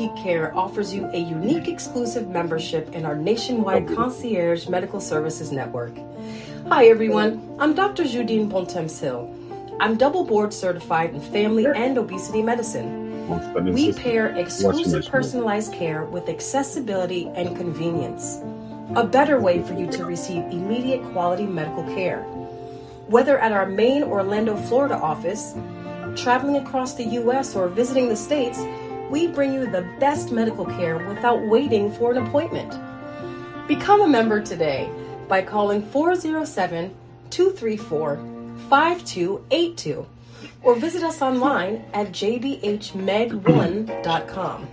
Boutique Care offers you a unique exclusive membership in our nationwide concierge medical services network. Hi everyone, I'm Dr. Judine Bontemps-Hill. I'm double board certified in family and obesity medicine. We pair exclusive personalized care with accessibility and convenience. A better way for you to receive immediate quality medical care. Whether at our main Orlando, Florida office, traveling across the U.S. or visiting the States, we bring you the best medical care without waiting for an appointment. Become a member today by calling 407-234-5282 or visit us online at jbhmed1.com.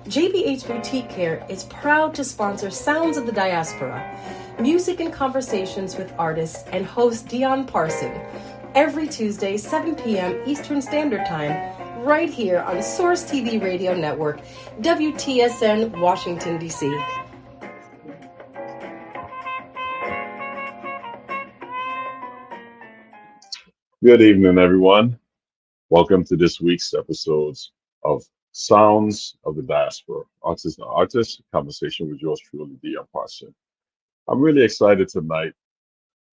JBH Boutique Care is proud to sponsor Sounds of the Diaspora, music and conversations with artists, and host Dion Parson every Tuesday, 7 p.m. Eastern Standard Time, right here on Source TV Radio Network, WTSN, Washington, D.C. Good evening, everyone. Welcome to this week's episodes of Sounds of the Diaspora, Artist to Artist, conversation with yours truly, Dion Parson. I'm really excited tonight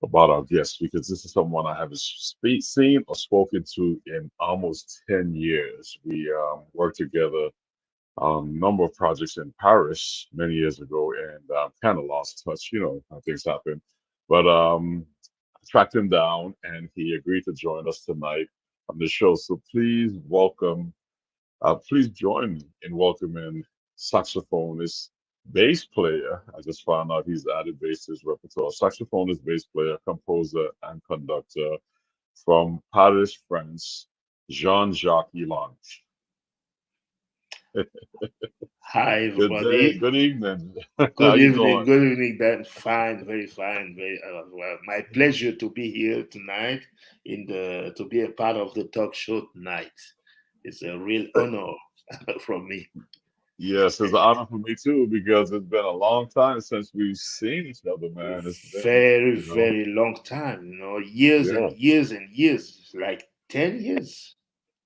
about our guest because this is someone I haven't seen or spoken to in almost 10 years. We worked together on a number of projects in Paris many years ago and kind of lost touch, you know, how things happen. But I tracked him down and he agreed to join us tonight on the show. So please join me in welcoming saxophonist, bass player. I just found out he's added bass to his repertoire. Saxophonist, bass player, composer, and conductor from Paris, France, Jean Jacques Elangue. Hi, everybody. Good evening. Good evening. Good evening. That's fine. Very fine. Very well. My pleasure to be here tonight to be a part of the talk show tonight. It's a real honor from me. Yes, it's an honor for me too because it's been a long time since we've seen each other, man. It's been, very long time. You know, years and years and years. Like 10 years.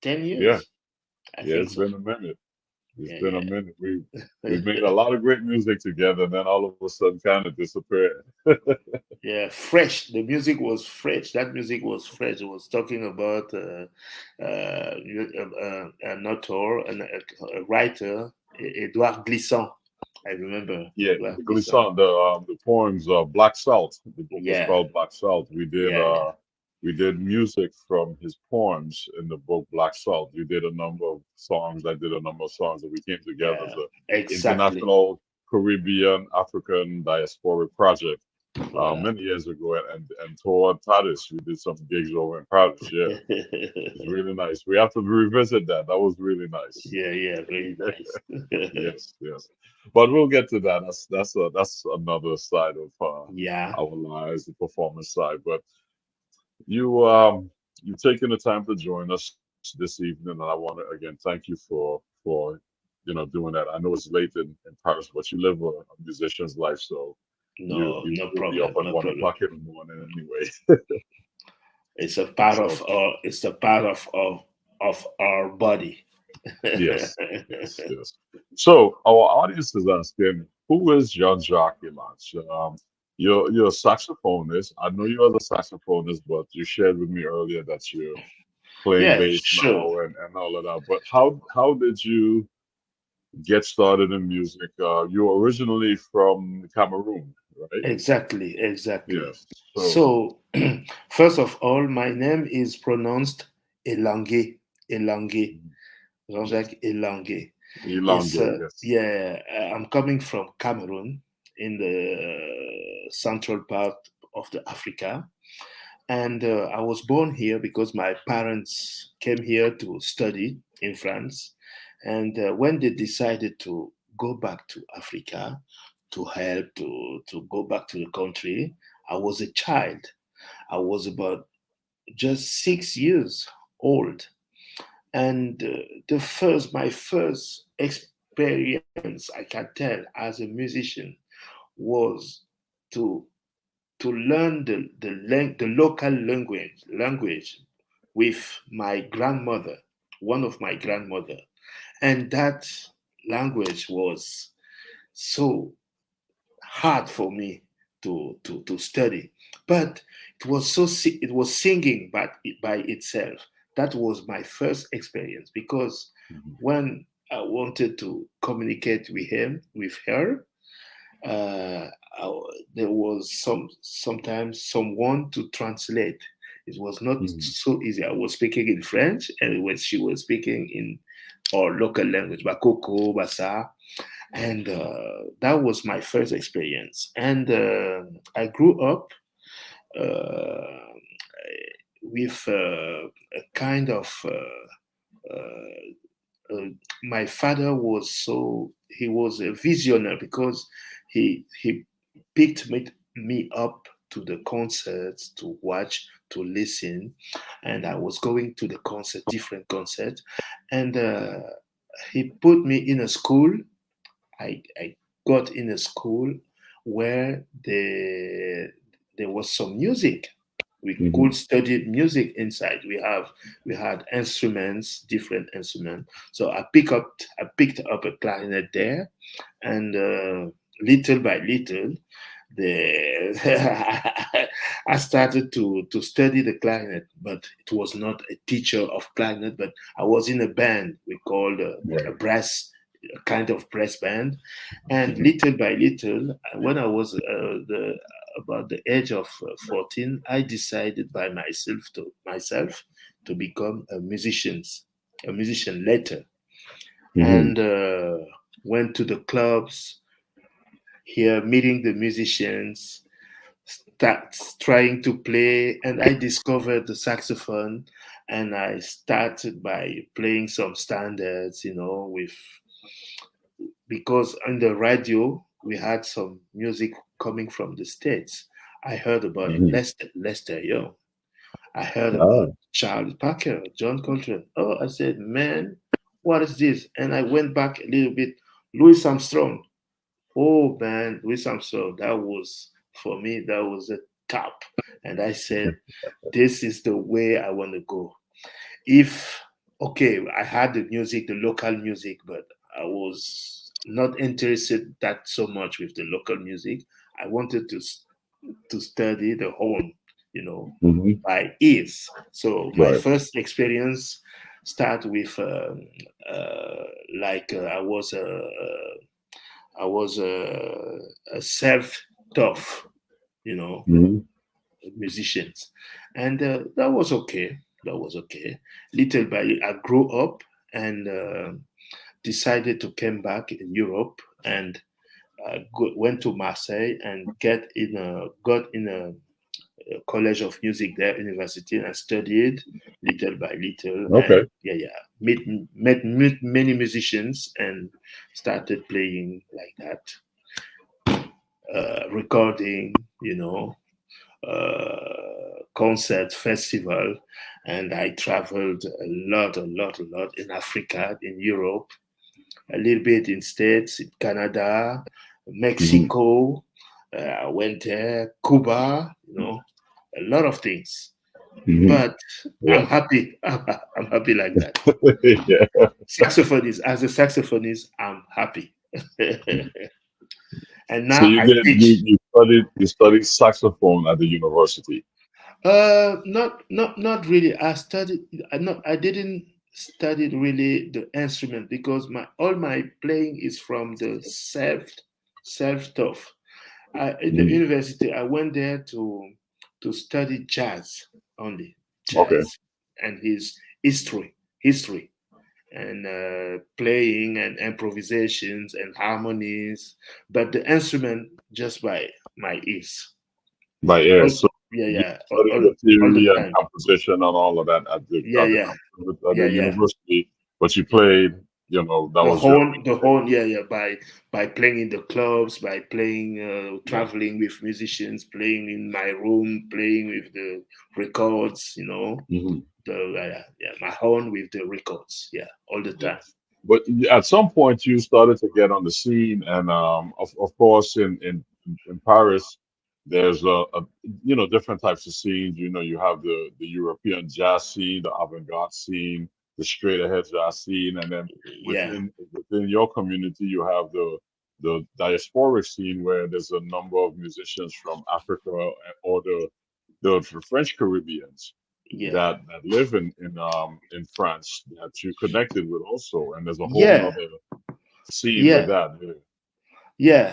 10 years. Yeah. I think it's so. been a minute. It's been a minute. We've made a lot of great music together, and then all of a sudden, kind of disappeared. Yeah, fresh. The music was fresh. That music was fresh. It was talking about an author, a writer, Edouard Glissant. I remember. Yeah, Glissant. The poems, Black Salt. The book was called Black Salt. We did music from his poems in the book Black Salt. You did a number of songs. I did a number of songs, and we came together as an international Caribbean African diaspora project many years ago, and toured Paris. We did some gigs over in Paris. Yeah, it's really nice. We have to revisit that. That was really nice. Yeah, very nice. yes. But we'll get to that. That's another side of our lives, the performance side. But you've taken the time to join us this evening, and I want to again thank you for doing that. I know it's late in Paris, but you live a musician's life, so no problem. Be up at 1 o'clock in the morning anyway. It's a part of our body. Yes. So our audience is asking, who is Jean Jacques Elangue? You're a saxophonist. I know you are a saxophonist, but you shared with me earlier that you're playing bass now and all of that. But how did you get started in music? You're originally from Cameroon, right? Exactly. Yes. So first of all, my name is pronounced Elangue. Jean Jacques Elangue. Yes. I'm coming from Cameroon in the central part of the Africa. And I was born here because my parents came here to study in France. And when they decided to go back to Africa to help to go back to the country, I was a child. I was about just 6 years old. And my first experience, I can tell, as a musician was to learn the local language with my grandmother, one of my grandmother, and that language was so hard for me to study, but it was singing by itself. That was my first experience, because Mhm. when I wanted to communicate with her, uh, there was sometimes someone to translate. It was not Mhm. so easy. I was speaking in French, and when she was speaking in our local language, Bakoko, Basa, and that was my first experience. And I grew up uh, with a kind of my father was he was a visionary, because he picked me up to the concerts to watch, to listen, and I was going to the concert, different concerts, and he put me in a school. I got in a school where there was some music. We Mhm. could study music inside. We had instruments, different instruments. So I picked up a clarinet there, and little by little, the I started to study the clarinet, but it was not a teacher of clarinet. But I was in a band we called a Right. brass, a kind of brass band, and Mhm. little by little, when I was about the age of 14, I decided by myself to become a musician later, Mhm. and went to the clubs here, meeting the musicians, start trying to play, and I discovered the saxophone, and I started by playing some standards, with because on the radio we had some music coming from the States. I heard about Mhm. Lester Young. I heard Ah. about Charles Parker, John Coltrane. Oh, I said, man, what is this? And I went back a little bit. Louis Armstrong. Oh man, Louis Armstrong. That was for me. That was a top. And I said, this is the way I want to go. If okay, I had the music, the local music, but I was not interested that so much with the local music. I wanted to study the horn, Mhm. by ears. So my Right. first experience start with I was a self-taught, you know, Mhm. musicians, and that was okay. That was okay. Little by little, I grew up and decided to come back in Europe, and went to Marseille and got in a college of music there, university, and I studied little by little, and Okay. met many musicians and started playing like that, recording, concert, festival, and I traveled a lot in Africa, in Europe, a little bit in States, in Canada, Mhm. Mexico. I went there, Cuba, a lot of things. Mhm. But I'm Yeah. happy. I'm happy like that. Yeah. Saxophonist, as a saxophonist, I'm happy. And So now you I did teach. you studied saxophone at the university. Not really. I studied. I didn't study really the instrument, because all my playing is from the self stuff. In the Mhm. university, I went there to study jazz only, Okay. jazz, and his history, and playing and improvisations and harmonies, but the instrument just by my ears. By ear. All, So yeah, you yeah, studied the all the theory and time. composition and all of that Yeah, yeah, at the yeah, yeah. university, but you played, that was your The horn, yeah, yeah. By playing in the clubs, by playing, yeah. traveling with musicians, playing in my room, playing with the records, Mhm. the yeah, my horn with the records, yeah, all the Yeah. time. But at some point you started to get on the scene, and of course in Paris there's a different types of scenes. You have the European jazz scene, the avant-garde scene, the straight ahead jazz scene, and then Yeah. within your community you have the diaspora scene where there's a number of musicians from Africa or the French Caribbeans Yeah. that live in France that you connected with also, and there's a whole Yeah. nother scene with Yeah. that. Yeah.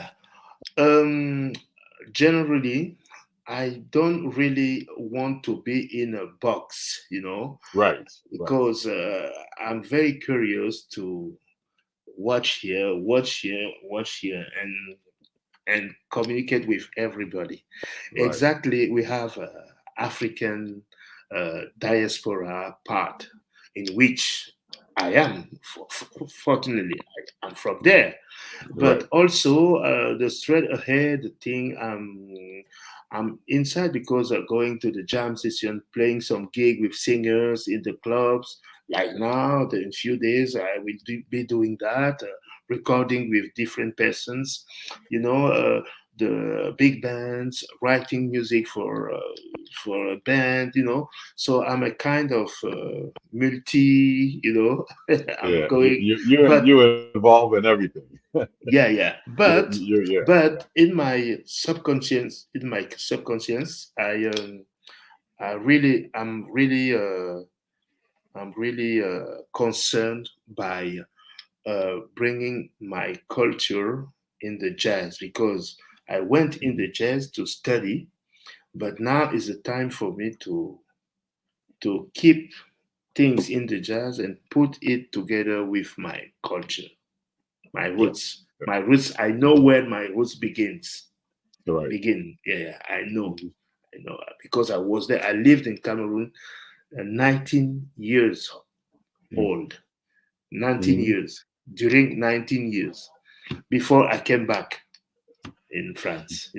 Generally, I don't really want to be in a box, Right. because I'm very curious to watch here, and communicate with everybody. Right. Exactly, we have African diaspora part in which I am. Fortunately, I'm from there. Right. But also the straight ahead thing, I'm inside because of going to the jam session, playing some gig with singers in the clubs. Like now, in a few days, I will be doing that, recording with different persons, the big bands, writing music for a band, So I'm a kind of multi, I'm Yeah. going, but You involve in everything. yeah. But Yeah. in my subconscious, I'm really concerned by bringing my culture in the jazz, because I went in the jazz to study, but now is the time for me to keep things in the jazz and put it together with my culture, my Yeah. roots. My roots, I know where my roots Right. begin. Yeah, I know. Because I was there. I lived in Cameroon 19 years old. 19 Mm-hmm. years. During 19 years before I came back in France,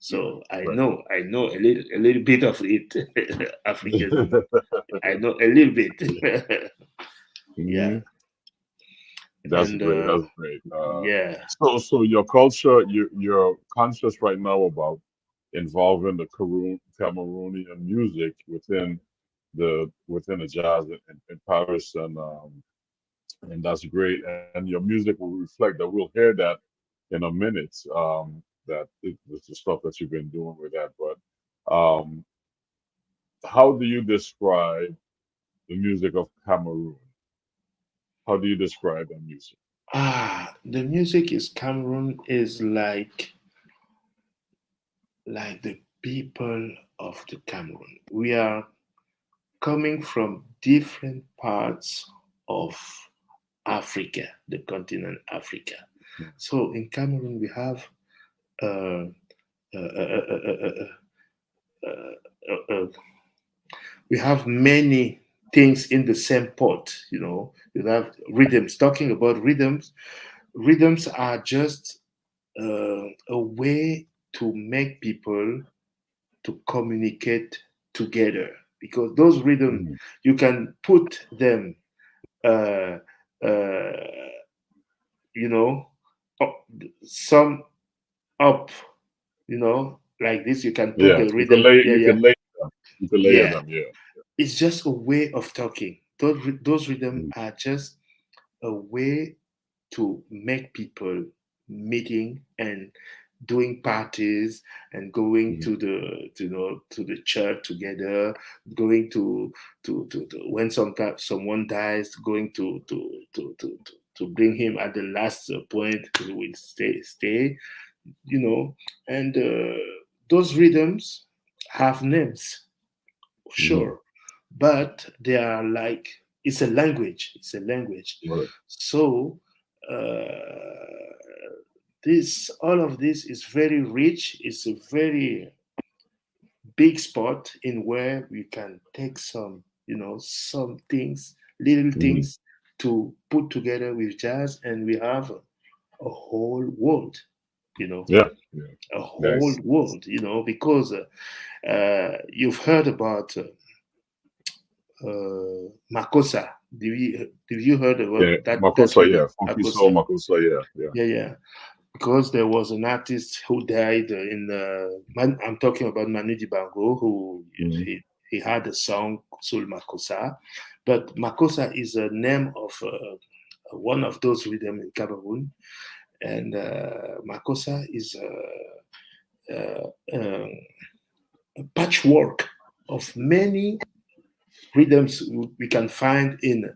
So Right. I know a little bit of it, African. I know a little bit. Yeah. Hmm. That's And great. That's great. yeah. So your culture, you're conscious right now about involving the Cameroonian music within the jazz in Paris, and that's great. And your music will reflect that. We'll hear that in a minute. It's the stuff that you've been doing with that. But how do you describe the music of Cameroon? How do you describe the music? The music is Cameroon is like the people of the Cameroon. We are coming from different parts of Africa, the continent Africa. So in Cameroon, we have uh, uh, uh, uh, uh, we have many things in the same pot. You have rhythms. Talking about rhythms are just a way to make people to communicate together, because those rhythms Mhm. you can put them uh, uh, you know up, some up, like this. You can put Yeah, the rhythm. Yeah, you yeah, can lay them. You can layer yeah. them. Yeah. It's just a way of talking. Those rhythms Mhm. are just a way to make people meeting and doing parties and going Mhm. to the church together, going to when someone dies, going to bring him at the last point. He will stay, and those rhythms have names, Mhm. sure, but they are like, it's a language. Right. So uh, this all of this is very rich. It's a very big spot in where we can take some things, little Mhm. things, to put together with jazz, and we have a whole world, you know Yeah. Yeah. a whole Nice. world, because you've heard about Makossa. Did you heard Yeah. about that Makosa. rhythm, Yeah. Funky soul. Makossa? Makosa. Yeah. Yeah. Yeah, yeah. Because there was an artist who died I'm talking about Manu Dibango, who Mhm. he had a song Soul Makossa, But Makossa is a name of one of those rhythms in Cameroon, and Makossa is a patchwork of many rhythms we can find in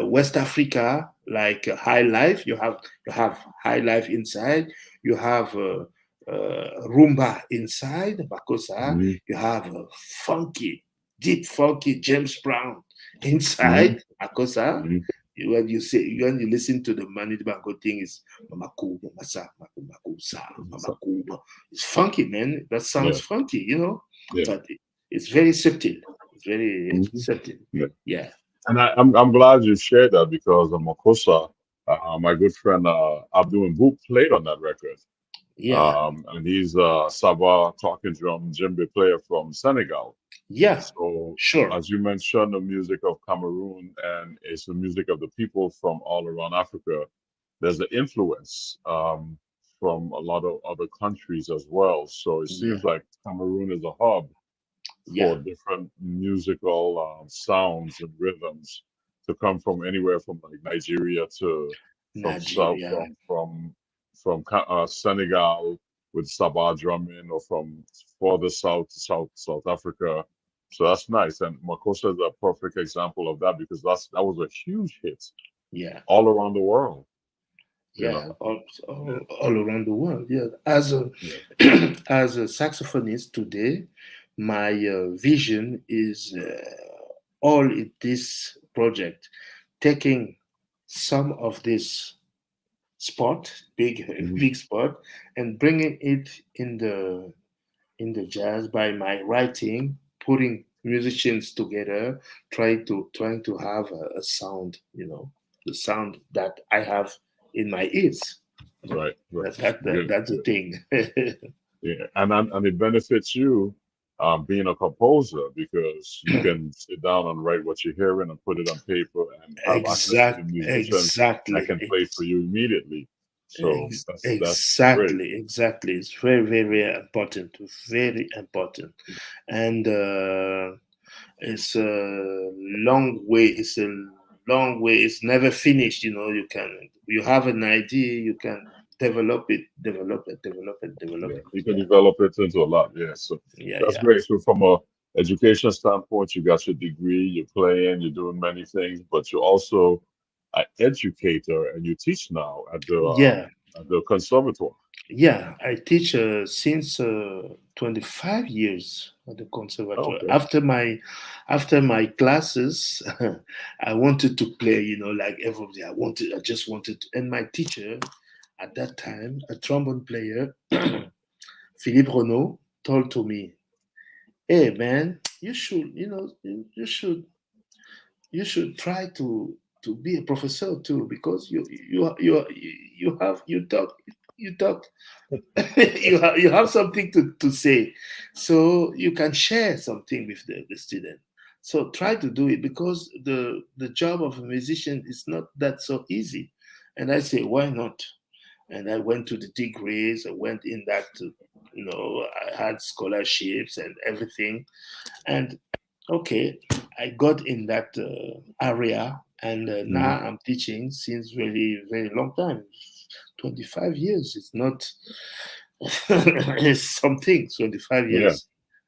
West Africa, like high life. You have high life inside. You have rumba inside Makossa. Mm-hmm. You have funky, deep funky James Brown inside Mm-hmm. Makossa. Mm-hmm. When you listen to the Manu Dibango thing, is Mamaku, Mamasa, Makusa, Mamaku. It's funky, man. That sounds funky, you know. Yeah. But it's very subtle. It's very subtle. Yeah. Yeah. And I'm glad you shared that because Makossa, my good friend Abdul Mbouk played on that record. Yeah. And he's a Sabah talking drum djembe player from Senegal. Yeah. So, Sure. as you mentioned, the music of Cameroon and it's the music of the people from all around Africa. There's the influence from a lot of other countries as well. So it seems like Cameroon is a hub for different musical sounds and rhythms to come from anywhere from like Nigeria to from Senegal with Sabah drumming, or from further south to South Africa. So that's nice, and Makossa is a perfect example of that because that was a huge hit. Yeah. All around the world. All around the world. Yeah. As a as a saxophonist today, my vision is all in this project, taking some of this spot, big spot, and bringing it in the jazz by my writing, putting musicians together, trying to have a sound, the sound that I have in my ears. Right. That's the thing. Yeah, and it benefits you being a composer because you can sit down and write what you're hearing and put it on paper and have access to the musicians that can play for you immediately. So that's great. Exactly. It's very, very important. Very important. And it's a long way. It's a long way. It's never finished. You have an idea, you can develop it. You can develop it into a lot. Yeah. So that's great. So from a education standpoint, you got your degree, you're playing, you're doing many things, but you're also an educator and you teach now at the conservatoire. Yeah, I teach since 25 years at the conservatoire. Okay. After my classes, I wanted to play, like everybody. I just wanted to. And my teacher at that time, a trombone player, Philippe Renaud, told to me, "Hey man, you should, you should try to be a professor too, because you talk you have something to say, so you can share something with the student. So try to do it, because the job of a musician is not that so easy." And I say, why not? And I went to the degrees. I went in that, I had scholarships and everything. And okay, I got in that area, and now I'm teaching since very, very long time. 25 years. It's not, it's something. 25 years.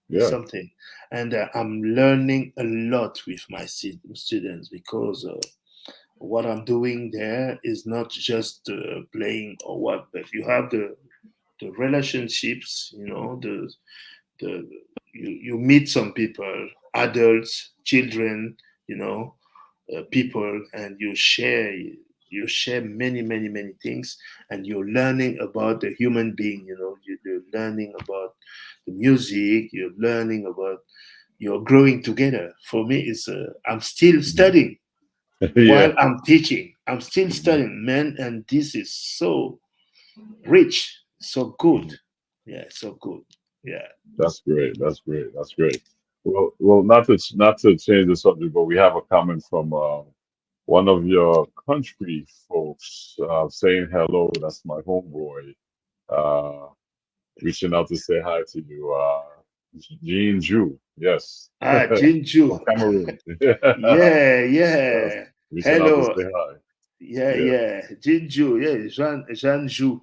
Yeah. Something. And I'm learning a lot with my students, because what I'm doing there is not just playing or what, but you have the relationships, you meet some people, adults, children, people, and you share many things, and you're learning about the human being. You're learning about the music, you're growing together. For me, it's I'm still studying while I'm teaching. I'm still studying, man, and this is so rich, so good. Yeah, so good. Yeah. That's great. Well, not to change the subject, but we have a comment from one of your country folks saying hello. That's my homeboy, reaching out to say hi to you, Jean Ju. Yes. Jinju. Cameroon. Yeah, Yes. yeah. We sent out to Hello. say hi. Yeah, Yeah. yeah. Jinju. Yeah, Jean Ju.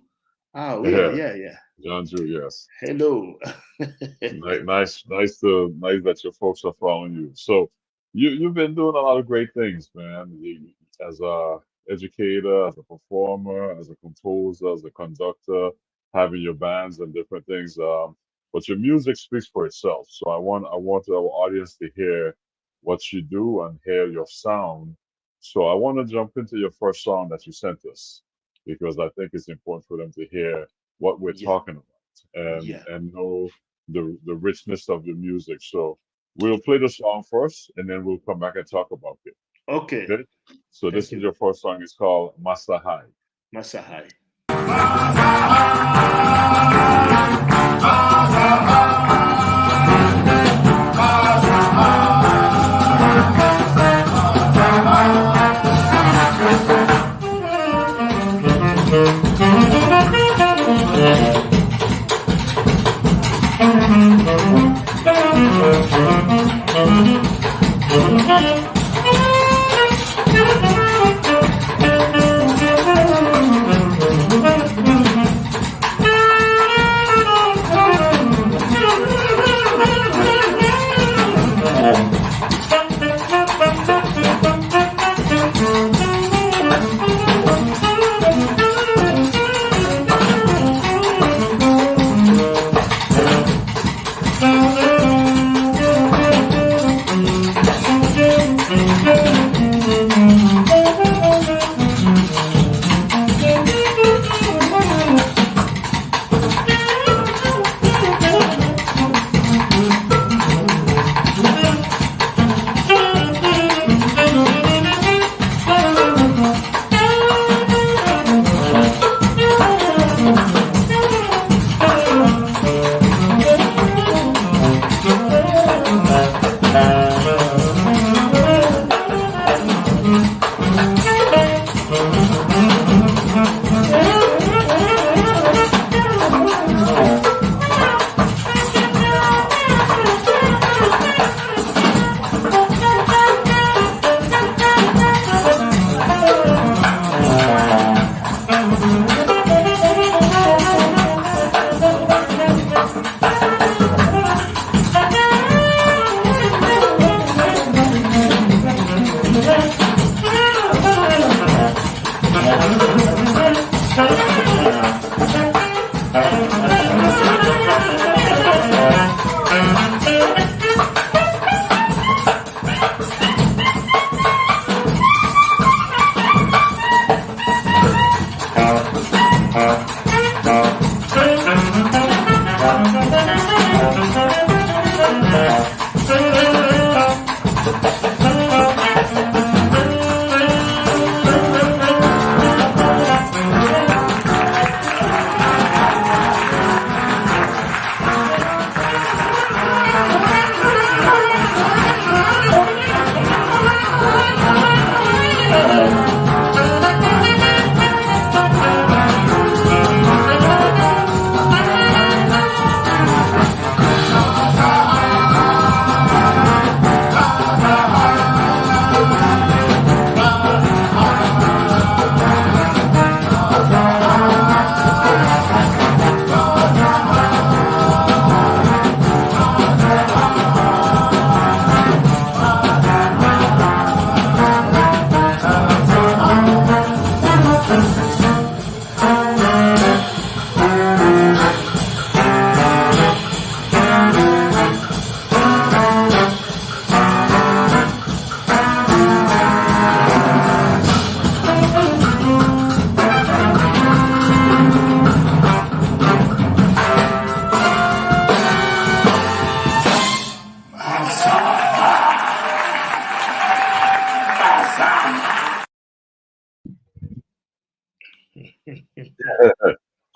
Yeah, Yeah. yeah, yeah. John Drew, yes. Hello. Nice that your folks are following you. So you've been doing a lot of great things, man. As a educator, as a performer, as a composer, as a conductor, having your bands and different things. But your music speaks for itself. So I want our audience to hear what you do and hear your sound. So I want to jump into your first song that you sent us because I think it's important for them to hear what we're Yeah, talking about yeah. and know the richness of the music. So we'll play the song first, and then we'll come back and talk about it. Okay. Okay. So Thank this is you. your first song. It's called Masahai. Masahai.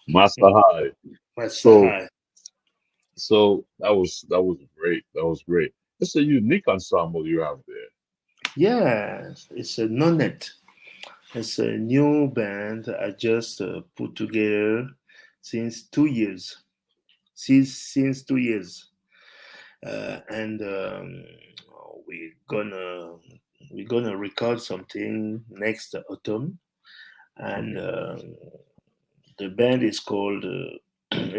Masahai. So Masahai. so that was great. That was great. It's a unique ensemble you have there. Yeah, it's a nonet. It's a new band I just put together since 2 years. Since 2 years. and we're gonna we're gonna record something next autumn, and the band is called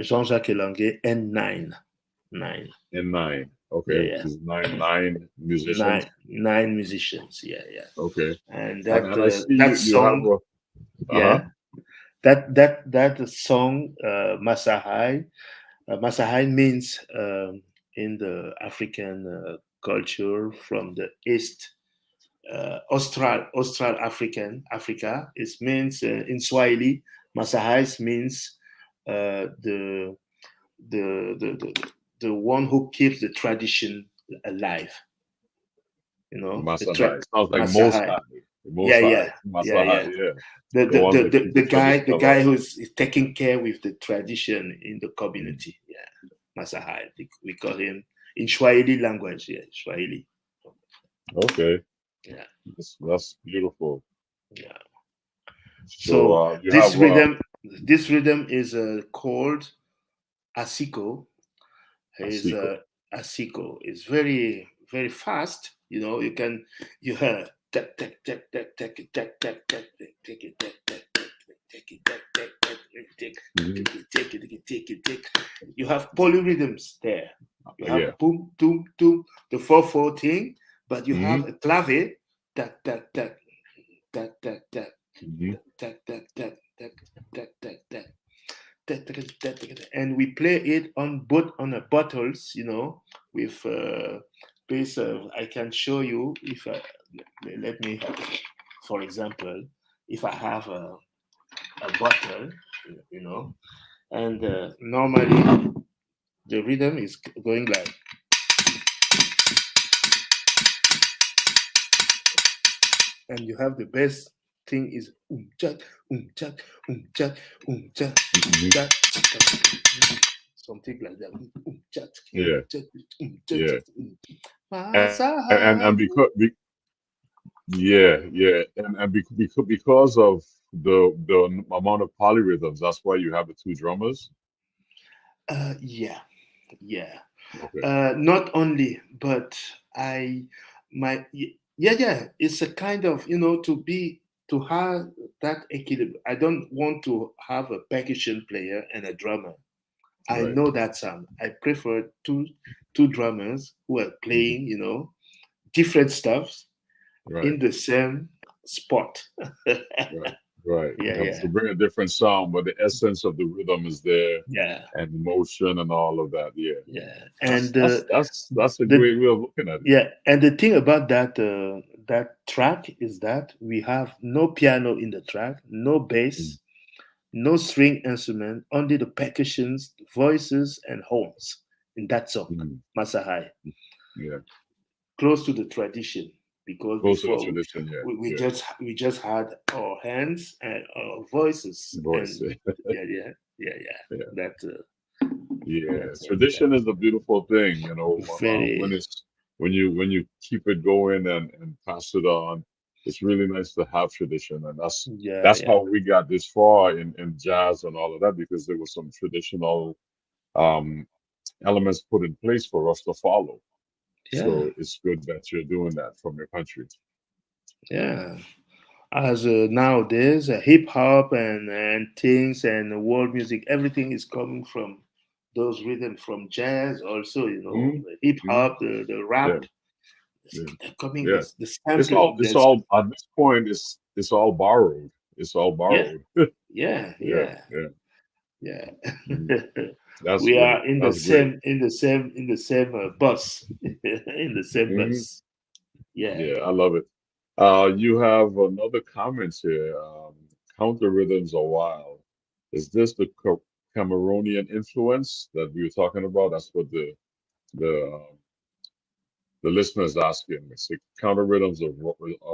Jean Jacques Elangue N9. Nine. N9. Yeah, Okay, yeah. this is nine musicians. Nine musicians. Yeah, yeah. Okay, And and I see that you have song, a uh-huh. yeah, that song, Masahai. Masahai means in the African culture from the east, Austral Africa. It means in Swahili, Masahai means the the one who keeps the tradition alive. You know, Masahai. Sounds like Most Masahai. High. Yeah, Most High. yeah, yeah, Masahai, yeah. yeah. The, The the, ones the, that the, keep the the guy tradition the guy alive. who's taking care with the tradition in the community. Yeah, Masahai. We call him in Swahili language. Yeah, Swahili. Okay. Yeah, That's beautiful. yeah. So So you have this rhythm is called asiko. Is Asiko. asiko. It's very very fast. You know, you have take take take take take it take take take take it take take take it take take it take. You have polyrhythms there. You Yeah. have boom boom boom the 4/4 thing, but you have Mm-hmm. a clave that that that that that that Mm-hmm. and we play it on bottles, you know, with base of. I can show you if let me, for example, if I have a bottle, you know, and normally the rhythm is going like, and you have the best thing is chat chat chat chat chat, something like that. Chat Yeah. chat Yeah. chat. And because because of the amount of polyrhythms, that's why you have the two drummers. Yeah, yeah. Okay. Not only, but I, yeah. It's a kind of, you know, to have that equilibrium. I don't want to have a percussion player and a drummer. I Right. know that sound. I prefer two drummers who are Mhm. playing, you know, different stuffs Right. in the same spot. Right. Right. Yeah, To yeah, bring a different sound, but the essence of the rhythm is there, yeah, and motion and all of that. Yeah. yeah. That's And that's that's that's a the great way of looking at it. yeah, and the thing about that track is that we have no piano in the track, no Mm. bass, no string instrument, only the percussions, voices, and horns in that song, Mm. Masahai, Yeah. close to the tradition. Because Close to the before tradition. Yeah. Yeah. we just had our hands and our voices, Voice. and yeah. Yeah. That Yeah, that tradition is a beautiful thing, when very, it's when you keep it going and pass it on. It's really nice to have tradition, and that's yeah, that's yeah, how we got this far in jazz and all of that because there was some traditional um, elements put in place for us to follow. yeah, So it's good that you're doing that from your country. yeah. As nowadays, hip hop and things and world music, everything is coming from those rhythms, from jazz also, you know, hmm the hip hmm hop, the Yeah, rap, yeah, they're coming, yeah. the It's sample, all it's all at this point. It's all borrowed. It's all yeah, borrowed. yeah, Yeah, yeah, yeah. yeah. Mhm. That's We great. are That's great. in the same bus, in the same hmm bus. Yeah. Yeah, I love it. You have another comment here. Counter rhythms are wild. Is this the Cameroonian influence that we were talking about? That's what the listener is asking. It's the counter rhythms are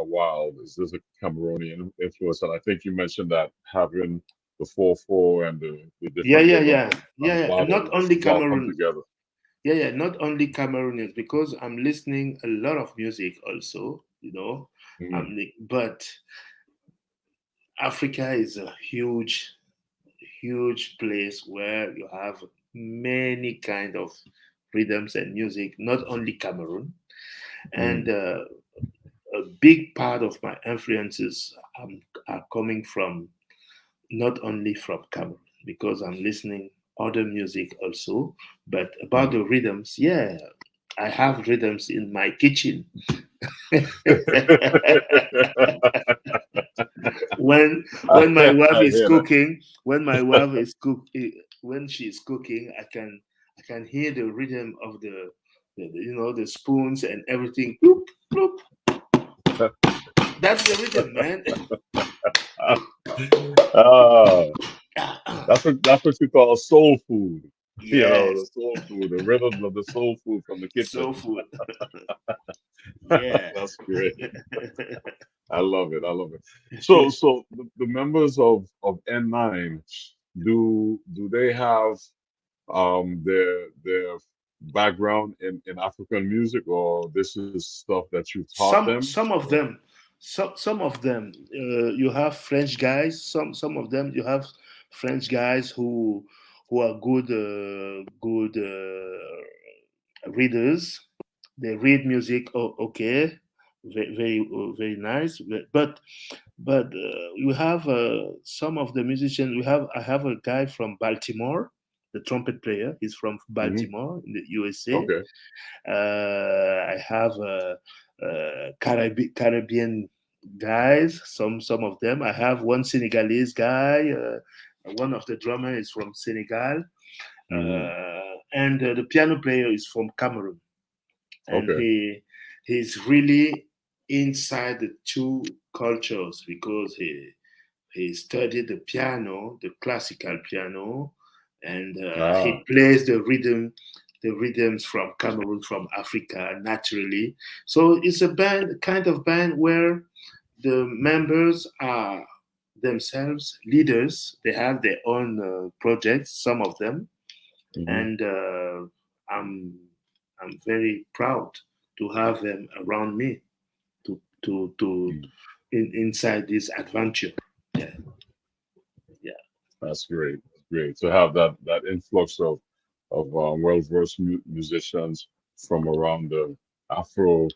wild. Is this a Cameroonian influence? And I think you mentioned that having the 4/4 and the Yeah, different yeah, rhythms yeah, on yeah, the yeah. And bottom, not only it's all come Cameroon. together. Yeah, yeah, not only Cameroonians, because I'm listening a lot of music also, you know. Mm, But Africa is a huge place where you have many kind of rhythms and music, not only Cameroon. And Mm. a big part of my influences are coming from not only from Cameroon, because I'm listening other music also. But about the rhythms, yeah, I have rhythms in my kitchen. when when my wife I is hear that. cooking, when she is cooking, I can hear the rhythm of the spoons and everything. Bloop, bloop. That's the rhythm, man. Ah, that's what you call soul food. The Yes, soul food, the rhythm of the soul food from the soul kitchen. food. Yeah. That's great. I love it. I love it. So the members of N9, do they have their background in African music, or this is stuff that you taught some them? some of them some of them you have French guys. Some of them you have French guys who are good readers. They read music. Oh, okay, very nice. But you have some of the musicians. I have a guy from Baltimore, the trumpet player. He's from Hmm. Baltimore in the USA. Okay. I have Caribbean guys. Some of them. I have one Senegalese guy. One of the drummer is from Senegal, Hmm. and the piano player is from Cameroon. And Okay. he's really inside the two cultures, because he studied the piano, the classical piano, and Ah. he plays the rhythms from Cameroon, from Africa, naturally. So it's a kind of band where the members are themselves leaders. They have their own projects, some of them, Hmm. and I'm I'm very proud to have them around me to inside this adventure. Yeah, yeah, That's great. That's great to have that influx of well-versed musicians from around the Afro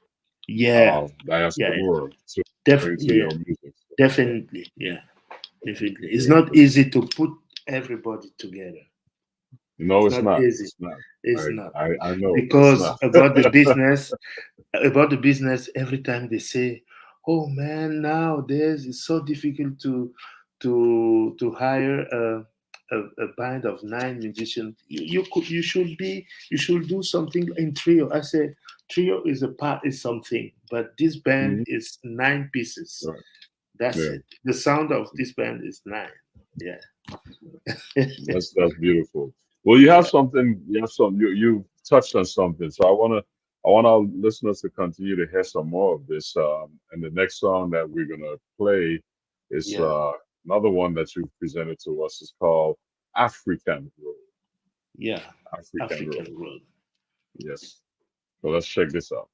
yeah, yeah. diaspora to into Yeah, your music. So, yeah. definitely. Yeah, definitely. It's Great. not easy to put everybody together. No, It's it's not not. easy. It's not. It's I not, I know it's because not. about the business, every time they say, "Oh man, nowadays it's so difficult to hire a band of 9 musicians. You should do something in trio." I say, trio is something, but this band Mhm. is 9 pieces. Right. That's Yeah. it. The sound of this band is 9. Yeah. That's beautiful. Well, you have Yeah. something. You have some. You touched on something. So I want our listeners to continue to hear some more of this. And the next song that we're gonna play is Yeah. another one that you presented to us. Is called African Road. Yeah. African Road. African Road. Yes. So let's check this out.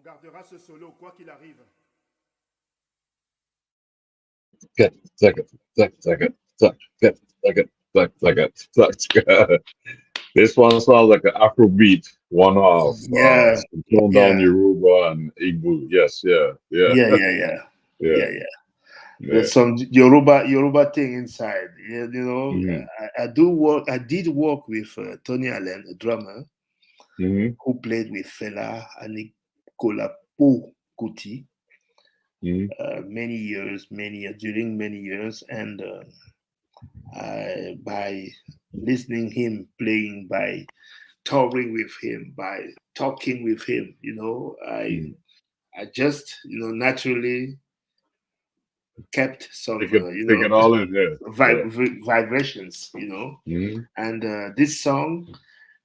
gardera ce solo quoi qu'il arrive. This one sounds like an Afrobeat one-off. Yeah, Tone down yeah, Yoruba and Igbo. Yes, yeah. yeah, yeah, yeah, Yeah. yeah. There's some Yoruba thing inside. Yeah, Mhm. I do work. I did work with Tony Allen, a drummer, Mhm. who played with Fela and Nicolas Kuti Mhm. during many years, and by listening him playing, by touring with him, by talking with him, Mhm. I just naturally kept some Take it all in there. Yeah. vibrations, Mhm. and this song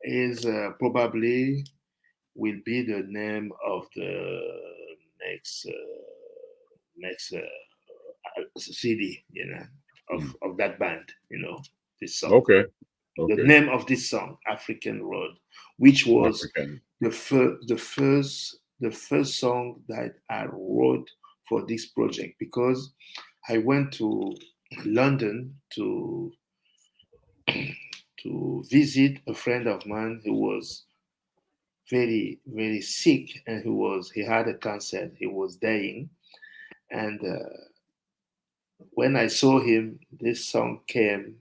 is probably will be the name of the next CD, Mhm. of that band, this song. Okay. The Okay. name of this song, African Road, which was African. the first song that I wrote for this project, because I went to London to visit a friend of mine who was very, very sick, and he had a cancer. He was dying, and when I saw him, this song came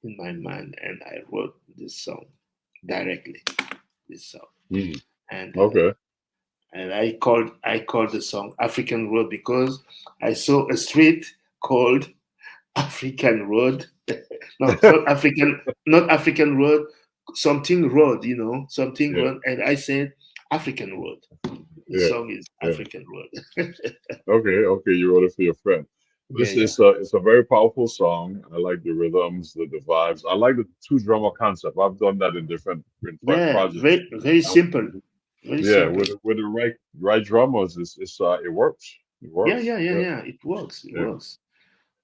in my mind, and I wrote this song directly. This song, Mhm. and Okay. I called the song African Road, because I saw a street called African Road, not African Road, something road, something Yeah. road, and I said African Road. The Yeah. song is Yeah. African Road. Okay. Okay. You wrote it for your friend. Yeah, This yeah, is it's a very powerful song. I like the rhythms, the vibes. I like the two drummer concept. I've done that in yeah. projects. Very, very simple. Very Yeah, simple. with the right drummers, it works. It Yeah, works. yeah, yeah, Yeah, yeah. It works. It yeah. works.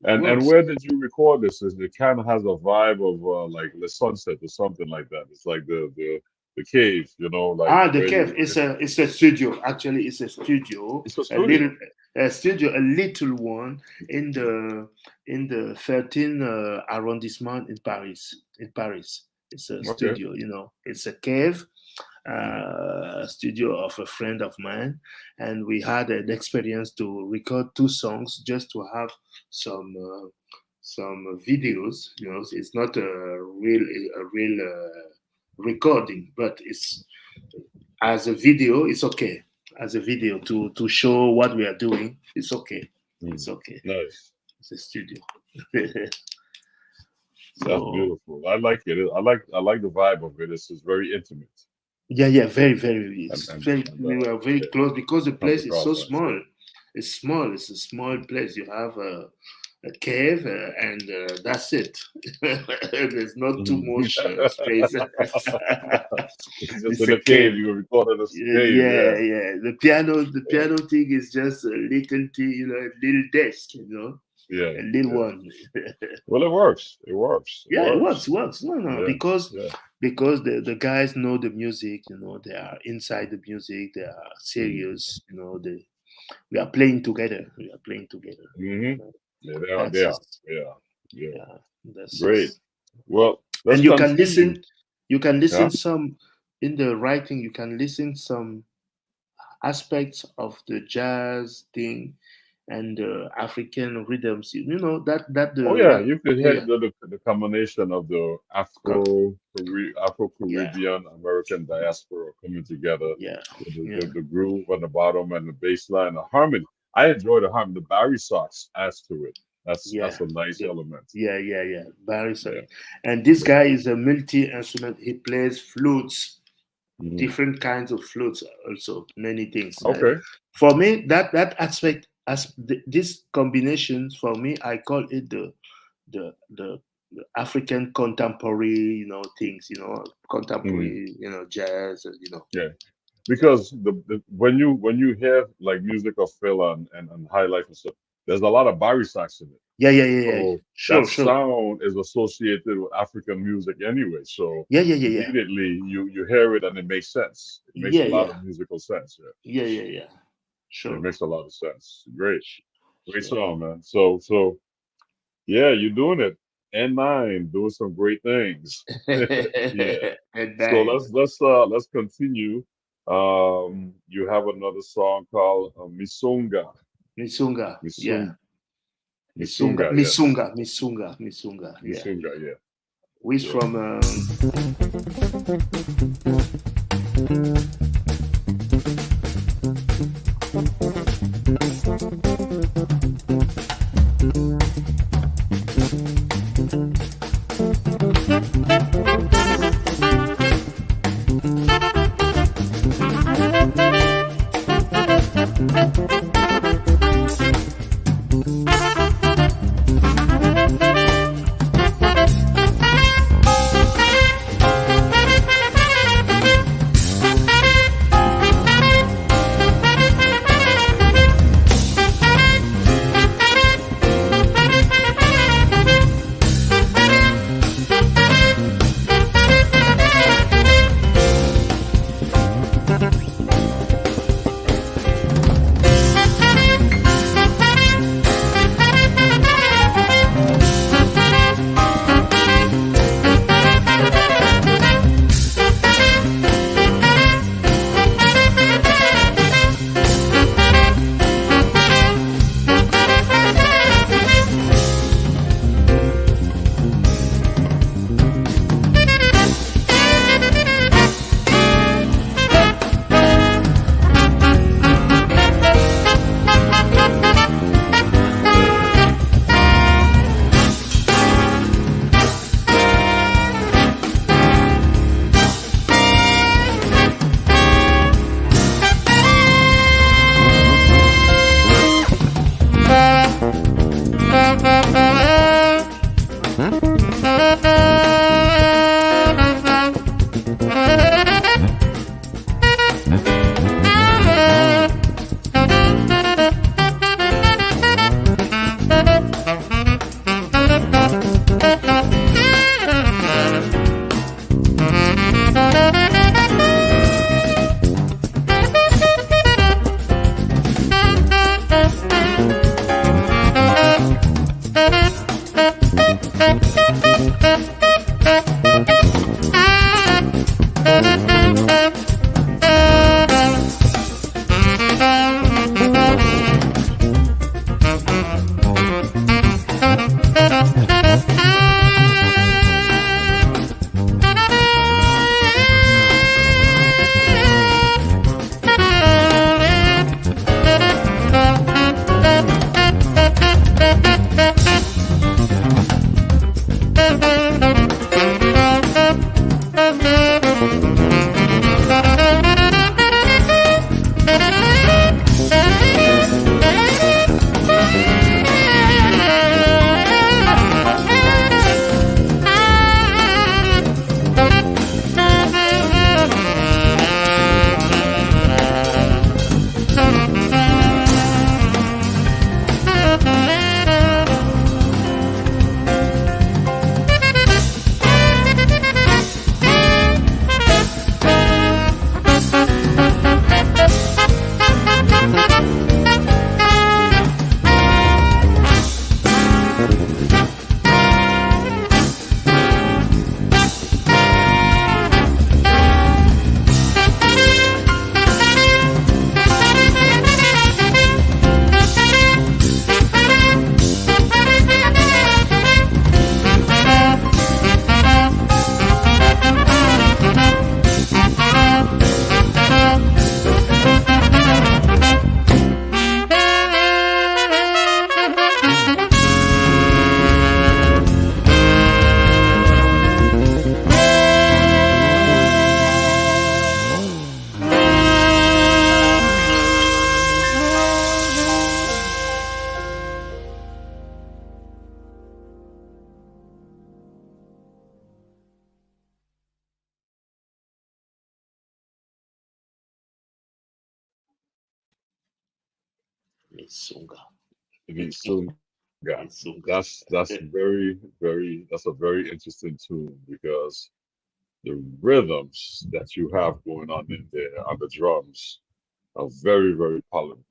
It And works. where did you record this? It kind of has a vibe of like the sunset or something like that. It's like the cave, like The where cave. you. It's a studio. Actually, it's a studio. It's a A little studio. a little one in the 13 arrondissement in Paris. In Paris, it's a Okay. studio. It's a cave. Mm. Studio of a friend of mine, and we had an experience to record two songs, just to have some videos. It's not a real recording, but it's as a video. It's okay as a video to show what we are doing. It's okay. Mm. It's okay. Nice. It's a studio. That's So beautiful. I like it. I like the vibe of it. It's very intimate, yeah, very, very. and It's and, very. and We were very it close, because the comes place is so across nice. small. It's small. It's a small place. You have a cave, and that's it. There's not too Mhm. much space. It's just It's in a the cave. cave. You record in a cave. Yeah, Yeah. yeah. The piano thing is just a little thing, a little desk, Yeah. a little Yeah. one. Well, it works. It works. It Yeah, it works. works, works. No, Yeah. because Yeah. the guys know the music, they are inside the music, they are Mm. serious, we are playing together. We are playing together. Mm-hmm. Yeah, they are. That's They are. just Yeah. Yeah. yeah, that's Great. just Well, let's and continue. you can Yeah. listen some in the writing, you can listen some aspects of the jazz thing and the African rhythms. That Oh the yeah, what you could yeah, hear yeah. the combination of the Con- Afro yeah, Caribbean American diaspora coming together yeah, with yeah. the groove on the bottom and the bass line, the harmony. I enjoy the harmony. The Barry Sox adds to it. That's Yeah, a nice the, element. yeah. Barry Yeah. Sonic. And this Yeah. guy is a multi-instrument. He plays flutes, Mhm. different kinds of flutes, also many things. Okay. For me, that aspect, this combination, for me, I call it the the, the African contemporary, things, Mhm. contemporary, jazz, Yeah. Because when you hear like music of Phil and High Life and stuff, there's a lot of Barry Sox in it. Yeah. So that Sure. sound is associated with African music anyway. So Yeah. immediately you hear it and it makes sense. It makes a lot Yeah. of musical sense. Yeah. Yeah. It Sure. makes a lot of sense. Great. Great Sure. song, man. So yeah, you're doing it. N9 doing some great things. Yeah. And So bang. let's continue. You have another song called Missounga. Missounga. Yeah. Missounga. Missounga, yes. Missounga. Yeah. Missounga, yeah. We's Yeah. from Missounga. Yeah, Missounga. that's that's a very interesting tune because the rhythms that you have going on in there on the drums are very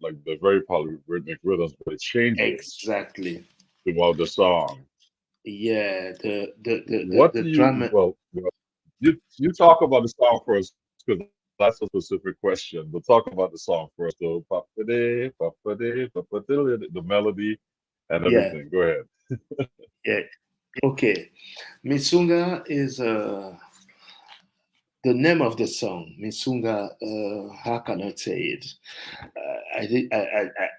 like they're very polyrhythmic rhythms, but it changes Exactly. throughout the song. Yeah, What the do you drama. well you talk about the song first because that's a specific question. But talk about the song first. So the melody and Yeah, everything. Go ahead. yeah. Okay. Missounga is the name of the song. Missounga. How can I say it?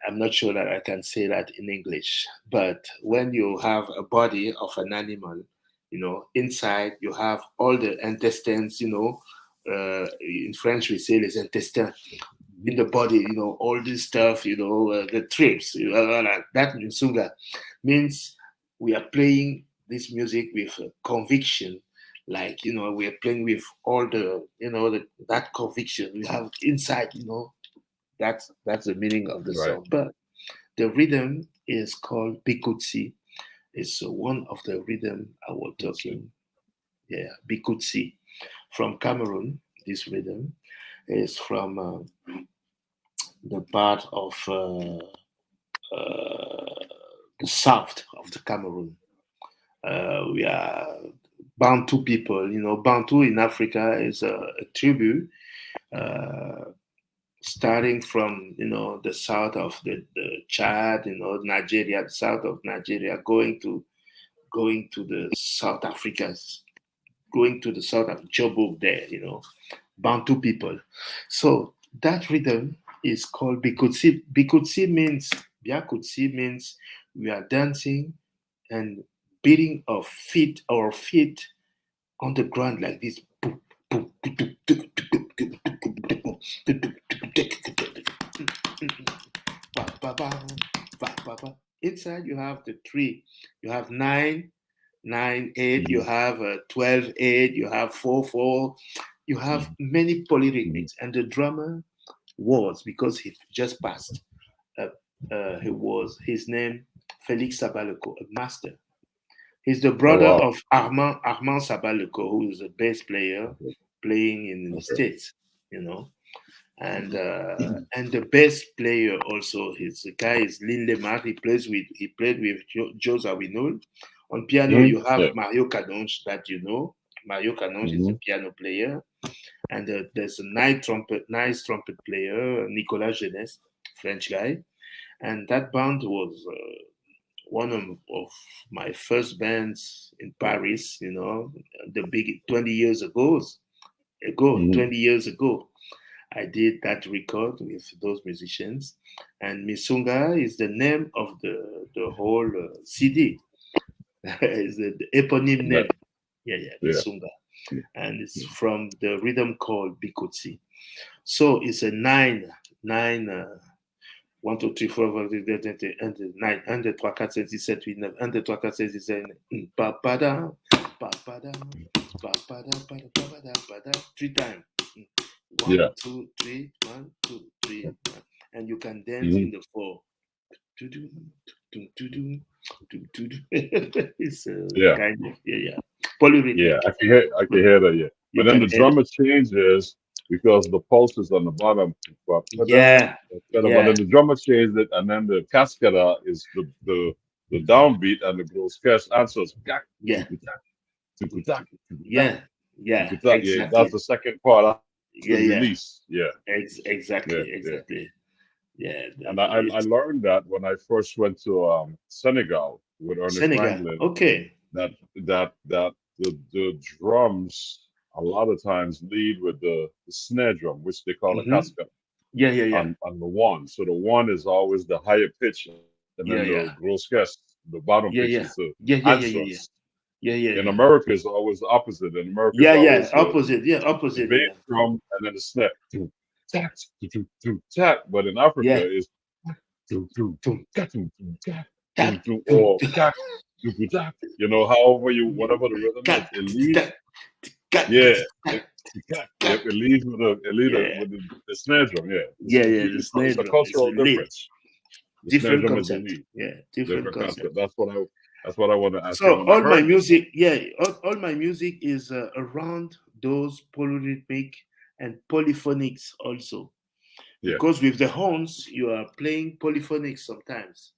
I'm not sure that I can say that in English. But when you have a body of an animal, inside you have all the intestines. In French we say les intestins in the body. All this stuff. The trips. That Missounga means we are playing this music with conviction. Like we are playing with all the that conviction we have inside. That's the meaning of the Right. song. But the rhythm is called Bikutsi. It's one of the rhythm I was Let's see. talking. Yeah, Bikutsi from Cameroon. This rhythm is from the part of the south of the Cameroon. We are Bantu people. Bantu in Africa is a tribe. Starting from the south of the Chad, Nigeria, the south of Nigeria, going to the South Africas, going to the south of Joburg there, Bantu people. So that rhythm is called Bikutsi. Biakutsi means we are dancing and beating our feet on the ground like this. Inside you have the three. You have 9, 9, 8. You have 12, 8. You have 4, 4. You have many polyrhythmics. And the drummer was, because he just passed, his name Felix Sabaleko, a master. He's the Oh brother wow. of Armand Sabaleko, who is a bass player playing in the States, And the bass player also, the guy is Linley Marthe. He played with Joe Zawinul. On piano, you have Yeah. Mario Canonge that Mario Canonge is a piano player. And there's a nice trumpet player, Nicolas Genest, French guy. And that band was one of my first bands in Paris, the big 20 years ago, 20 years ago. I did that record with those musicians, and Missounga is the name of the whole CD. It's the eponym name. Yeah, Missounga, and it's from the rhythm called Bikutsi. So it's a 9, 1, 2, 3, 4, 5, 6, 7, 8, 9, 1, 2, 3, 4, 5, 6, 7, 8, 9, 1, 2, 3, 4, 5, 6, 7, 8, pa-pa-da, pa-pa-da, pa-pa-da, pa-da, pa-da, 3 times. 1, 2, 3, 1, 2, 3, 1. And you can dance in the 4. It's kind of polyrhythmic. Yeah, I can hear that. Yeah, but then the drummer changes because the pulse is on the bottom. Yeah. But then the drummer changes it, and then the cascada is the downbeat, and the gross cash answers. Yeah. Exactly. That's the second part. The release. Yeah. Exactly. Yeah. And I learned that when I first went to Senegal with Ernest Franklin. Okay. That the drums a lot of times lead with the snare drum, which they call a cascade. On the one. So the one is always the higher pitch, and then the gross the bottom pitch is the answers. In America, it's always the opposite. In America, it's always opposite. The bass drum and then the snare. Tap. But in Africa, it's or whatever the rhythm is, it leads. It leads with the snare drum. The snare It's drum. a cultural difference. different measurements you concept. need. Yeah, different concept. That's what I want to ask. So all my music, all my music is around those polyrhythmic and polyphonics also. Because with the horns, you are playing polyphonics sometimes.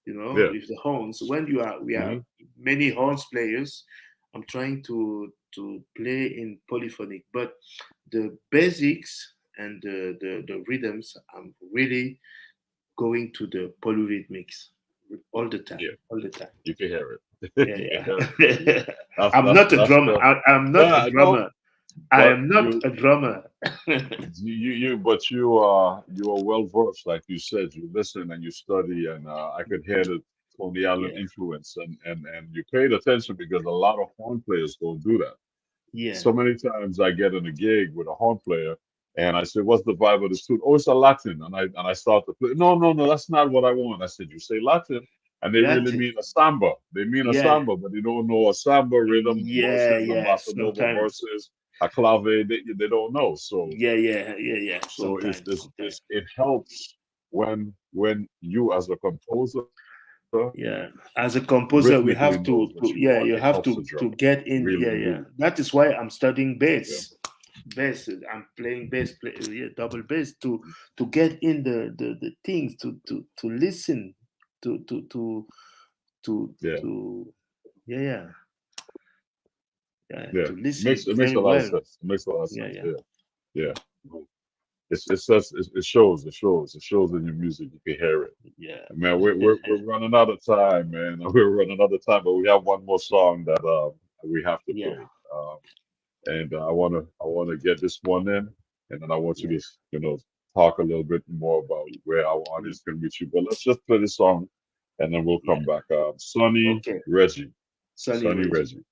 With the horns, when we are many horns players, I'm trying to play in polyphonic, but the basics and the rhythms, I'm really going to the polyrhythmics all the time. You can hear it. Yeah. I'm not a drummer. I'm not a drummer. I am not a drummer. But you are well versed, like you said. You listen and you study, and I could hear the Tony Allen influence, and you paid attention, because a lot of horn players don't do that. Yeah. So many times I get in a gig with a horn player, and I said, "What's the vibe of the tune?" "Oh, it's a Latin," and I start to play. No, that's not what I want. I said, "You say Latin." And they really mean a samba. They mean a samba, but they don't know a samba rhythm versus a bossa nova versus a clave. They don't know. So So it helps when you as a composer. As a composer, we have to you have to get in. Really. That is why I'm studying bass. Bass. I'm playing bass, double bass to get in the things to listen. To listen. It makes a lot of sense. It makes a lot of sense. Yeah. It shows in your music. You can hear it. Yeah. Man, we're running out of time, man. We're running out of time, but we have one more song that we have to play. And I wanna get this one in, and then I want you to talk a little bit more about where our audience can reach you. But let's just play this song, and then we'll come back. Sonny Reggie. Sonny Reggie.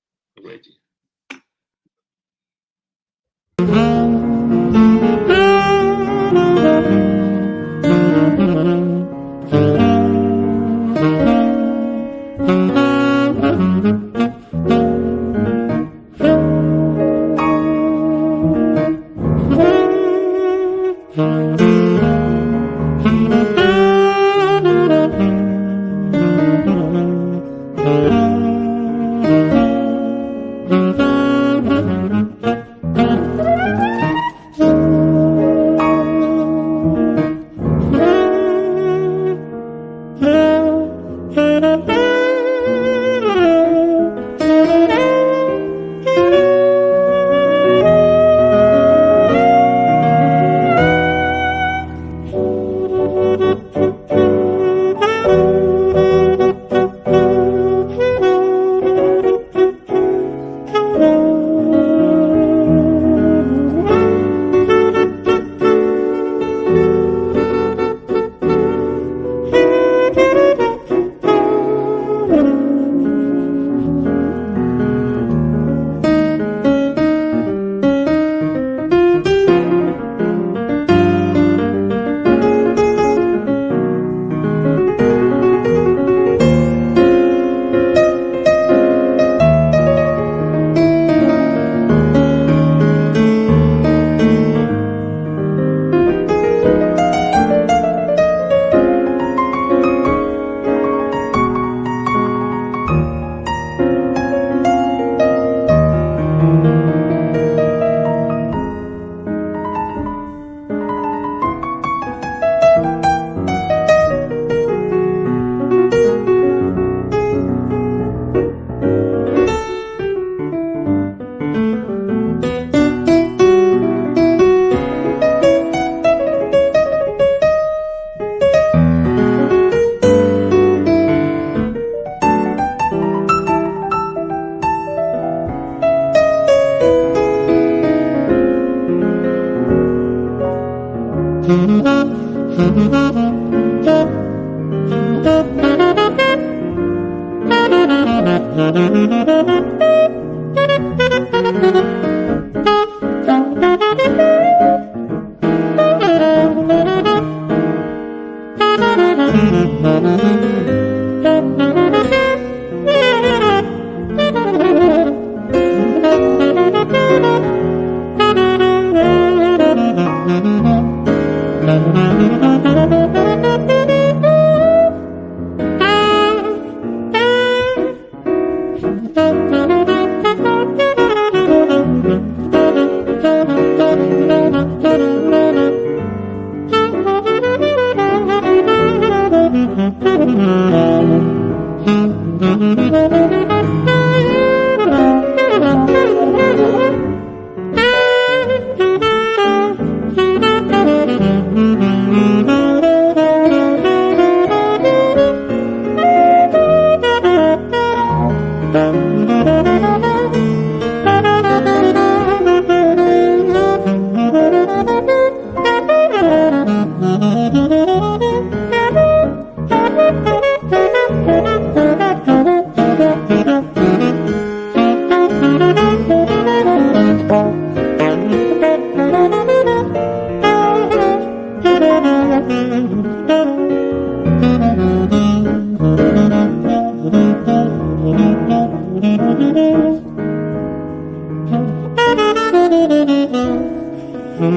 Yeah,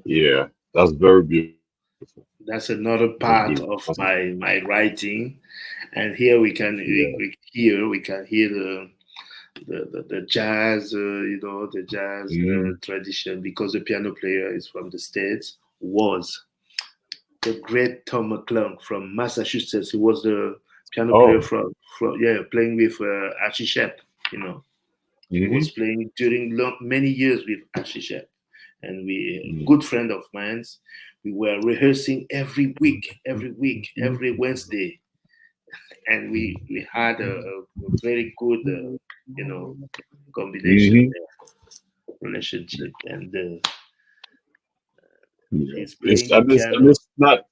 Yeah, that's very beautiful. that's another Very part beautiful. of my writing, and here we can Yeah. we can hear the jazz, the jazz Mhm. tradition, because the piano player is from the States, was the great Tom McClung from Massachusetts. He was the piano player Oh. from playing with Archie Shepp, you know. He Hmm. was playing during many years with Archie Shepp, and we, a Mm. good friend of mine, we were rehearsing every week, every Wednesday, and we had a very good, combination Hmm. relationship, and Yeah. he's playing the And piano.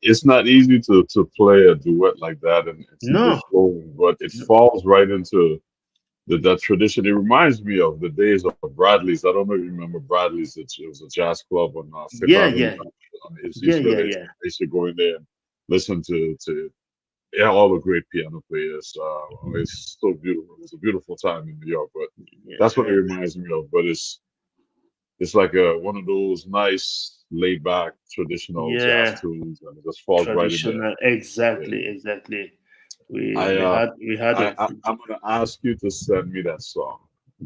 it's not easy to play a duet like that and keep it No, flowing, but it no. falls right into that tradition. It reminds me of the days of Bradley's. I don't know if you remember Bradley's. It was a jazz club on Fifth Yeah, Avenue yeah, on the yeah, East yeah, Village. yeah, I used to go in there and listen to yeah, all the great piano players. It's so beautiful. It was a beautiful time in New York, but yeah. that's what it reminds me of. But it's like one of those nice, laid back, traditional jazz Yeah, tunes, and it just falls right in there. traditional. Yeah. Exactly, exactly. We I we uh had we had a I'm gonna ask you to send me that song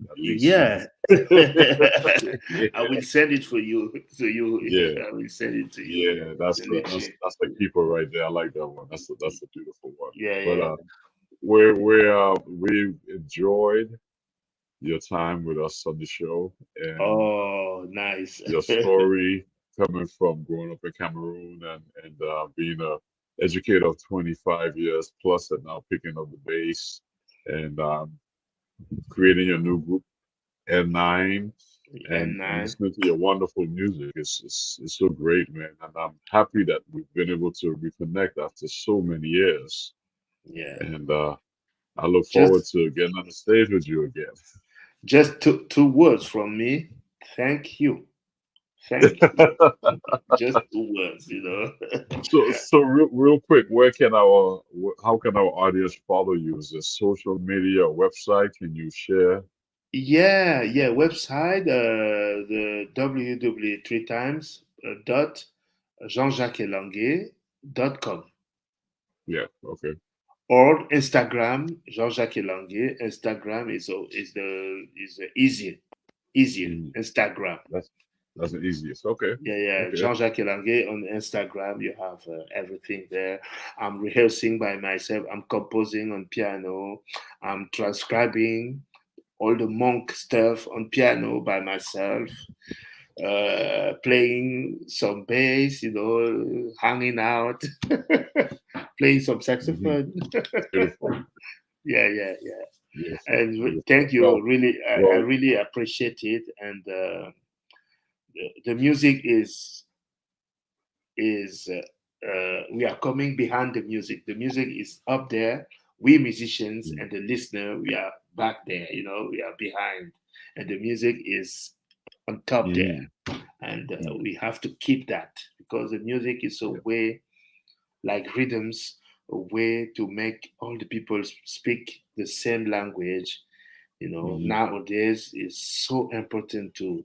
at least yeah. once. I will send it for you. To you, Yeah, I will send it to you. yeah, Definitely. that's the keeper right there. I like that one. That's a beautiful one. Yeah, But yeah. we enjoyed your time with us on the show and Oh, nice. your story coming from growing up in Cameroon and being a educator of 25 years plus and now picking up the bass and creating your new group N9 And and nine. listening to your wonderful music. It's so great, man. And I'm happy that we've been able to reconnect after so many years. Yeah. And I look forward Just to getting on the stage with you again. just two words from me. Thank you. Thank you. Just two words. So real quick, how can our audience follow you? Is it social media or website? Can you share? Yeah. Website, the www three times dot Jean Jacques Elangue .com. Yeah, okay. or Instagram, Jean Jacques Elangue. Instagram is easier. Instagram. That's the easiest. Okay. Yeah. Jean Jacques Elangue on Instagram. You have everything there. I'm rehearsing by myself. I'm composing on piano. I'm transcribing all the monk stuff on piano by myself. Playing some bass, hanging out, playing some saxophone. Beautiful. Yeah. Beautiful. And Beautiful. thank you. Well, Really, I really appreciate it. And the music is we are coming behind the music. The music is up there. We musicians and the listener, we are back there. We are behind, and the music is on top there. And we have to keep that, because the music is a way, like rhythms, a way to make all the people speak the same language. Nowadays it's so important to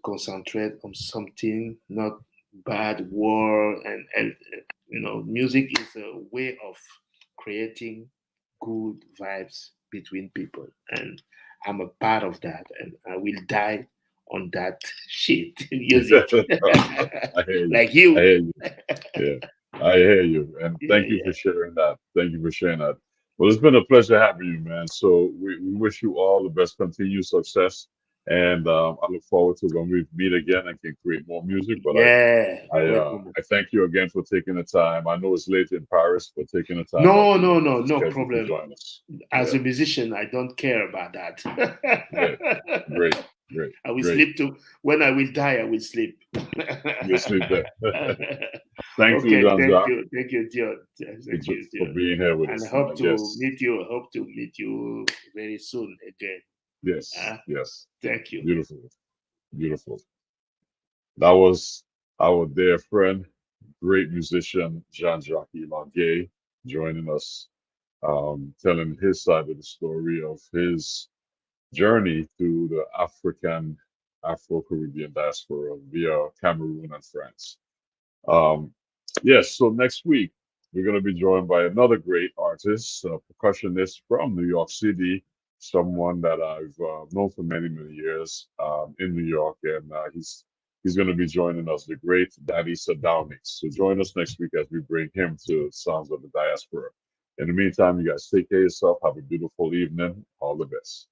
concentrate on something, not bad war, and music is a way of creating good vibes between people, and I'm a part of that, and I will die on that shit music. I hear you. Like you. I hear you. Yeah, I hear you, and thank you for sharing that. Thank you for sharing that. Well, it's been a pleasure having you, man. So we wish you all the best, continued success, and I look forward to when we meet again and can create more music. But I thank you again for taking the time. I know it's late in Paris, but taking the time. No problem. Join us. As a musician, I don't care about that. Great. I will sleep too. When I will die, I will sleep. You'll sleep there. Thank you, Jean Jacques. Thank you, Dion. Thank you for being here with us. And I hope to meet you very soon again. Yes. Yes. Thank you. Beautiful. That was our dear friend, great musician, Jean Jacques Elangue, joining us, telling his side of the story of his journey through the Afro-Caribbean diaspora via Cameroon and France. Yes, so next week, we're going to be joined by another great artist, a percussionist from New York City, someone that I've known for many, many years in New York, and he's going to be joining us, the great Daddy Sadownik. So join us next week as we bring him to Sounds of the Diaspora. In the meantime, you guys take care of yourself. Have a beautiful evening. All the best.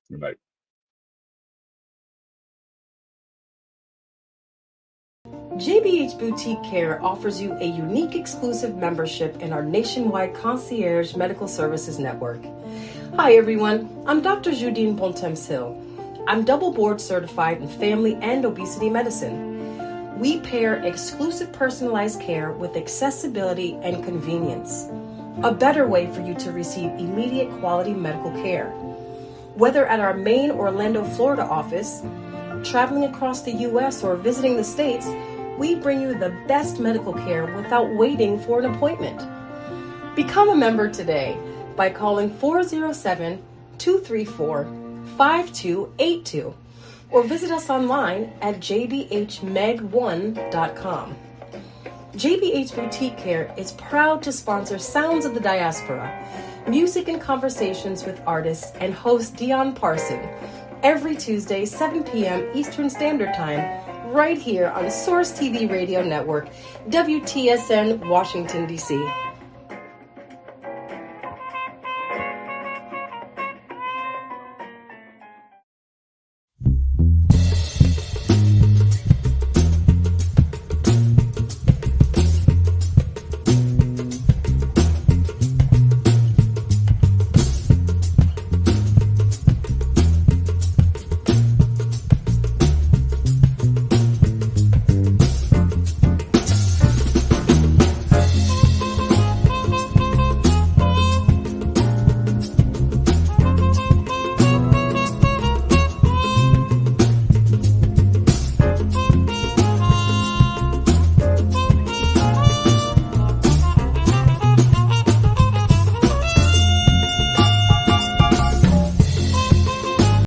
Good night. JBH Boutique Care offers you a unique exclusive membership in our nationwide concierge medical services network. Hi everyone, I'm Dr. Judine Bontemps-Hill. I'm double board certified in family and obesity medicine. We pair exclusive personalized care with accessibility and convenience. A better way for you to receive immediate quality medical care. Whether at our main Orlando, Florida office, traveling across the U.S. or visiting the States, we bring you the best medical care without waiting for an appointment. Become a member today by calling 407-234-5282 or visit us online at jdhmeg1.com. JBH Boutique Care is proud to sponsor Sounds of the Diaspora, music and conversations with artists, and host Dion Parson every Tuesday, 7 p.m. Eastern Standard Time, right here on Source TV Radio Network, WTSN, Washington, D.C.